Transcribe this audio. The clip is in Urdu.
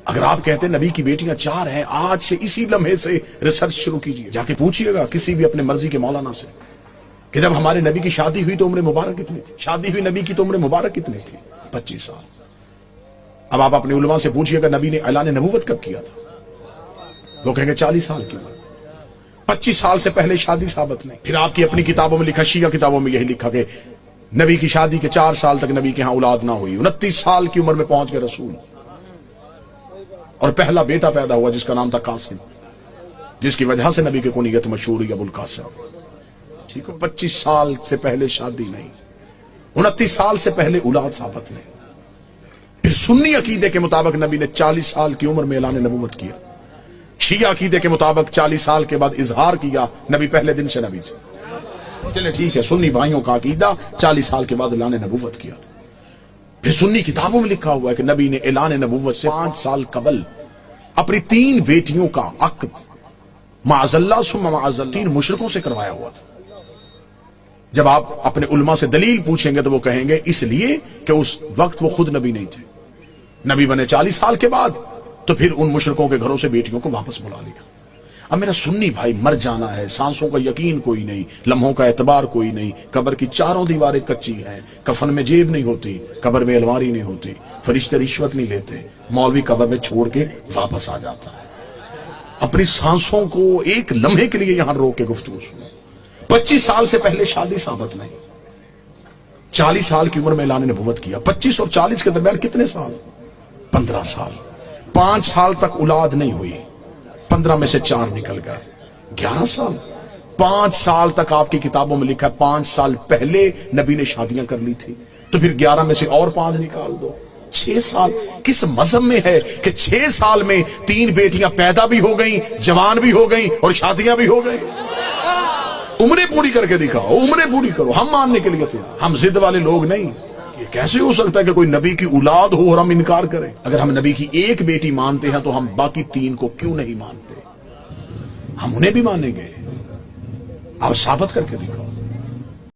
اگر آپ کہتے ہیں نبی کی بیٹیاں 4 ہیں، آج سے اسی لمحے سے ریسرچ شروع کیجئے، جا کے پوچھئے گا کسی بھی اپنے مرضی کے مولانا سے کہ جب ہمارے نبی کی شادی ہوئی تو عمر مبارک کتنی تھی؟ شادی ہوئی نبی کی تو عمر مبارک کتنی تھی؟ 25 سال۔ اب آپ اپنے علماء سے پوچھئے گا نبی نے اعلان نبوت کب کیا تھا؟ وہ کہیں گے 40 سال کی عمر۔ 25 سال سے پہلے شادی ثابت نہیں۔ پھر آپ کی اپنی کتابوں میں لکھا، شیعہ کتابوں میں یہی لکھا کہ نبی کی شادی کے 4 سال تک نبی کے ہاں اولاد نہ ہوئی، 29 سال کی عمر میں پہنچ گئے رسول، اور پہلا بیٹا پیدا ہوا جس کا نام تھا قاسم، جس کی وجہ سے نبی کی کنیت مشہور ہوئی ابو القاسم۔ ٹھیک ہے، 25 سال سے پہلے شادی نہیں، 29 سال سے پہلے اولاد ثابت نہیں۔ پھر سنی عقیدے کے مطابق نبی نے 40 سال کی عمر میں اعلان نبوت کیا، شیعہ عقیدے کے مطابق 40 سال کے بعد اظہار کیا، نبی پہلے دن سے نبی تھے۔ چلے ٹھیک ہے، سنی بھائیوں کا عقیدہ 40 سال کے بعد اعلان نبوت کیا۔ پھر سنی کتابوں میں لکھا ہوا ہے کہ نبی نے اعلان نبوت سے 5 سال قبل اپنی 3 بیٹیوں کا عقد معاذ اللہ ثم معاذ اللہ 3 مشرکوں سے کروایا ہوا تھا۔ جب آپ اپنے علماء سے دلیل پوچھیں گے تو وہ کہیں گے اس لیے کہ اس وقت وہ خود نبی نہیں تھے، نبی بنے 40 سال کے بعد، تو پھر ان مشرکوں کے گھروں سے بیٹیوں کو واپس بلا لیا۔ اب میرا سنی بھائی، مر جانا ہے، سانسوں کا یقین کوئی نہیں، لمحوں کا اعتبار کوئی نہیں، قبر کی 4 دیواریں کچی ہیں، کفن میں جیب نہیں ہوتی، قبر میں الماری نہیں ہوتی، فرشتے رشوت نہیں لیتے، مولوی قبر میں چھوڑ کے واپس آ جاتا ہے۔ اپنی سانسوں کو ایک لمحے کے لیے یہاں روک کے گفتگو سنو۔ 25 سال سے پہلے شادی ثابت نہیں، 40 سال کی عمر میں اعلان نبوت کیا۔ 25 اور 40 کے درمیان کتنے سال؟ 15 سال۔ 5 سال تک اولاد نہیں ہوئی، 15 میں سے 4 نکل گئے، 11 سال۔ 5 سال تک آپ کی کتابوں میں لکھا ہے 5 سال پہلے نبی نے شادیاں کر لی تھی، تو پھر 11 میں سے اور 5 نکال دو، 6 سال۔ کس مذہب میں ہے کہ 6 سال میں 3 بیٹیاں پیدا بھی ہو گئیں، جوان بھی ہو گئیں اور شادیاں بھی ہو گئیں؟ عمریں پوری کر کے دکھاؤ، عمریں پوری کرو، ہم ماننے کے لیے تیار، ہم ضد والے لوگ نہیں۔ یہ کیسے ہو سکتا ہے کہ کوئی نبی کی اولاد ہو اور ہم انکار کریں؟ اگر ہم نبی کی 1 بیٹی مانتے ہیں تو ہم باقی 3 کو کیوں نہیں مانتے؟ ہم انہیں بھی مانیں گے، آپ ثابت کر کے دکھاؤ۔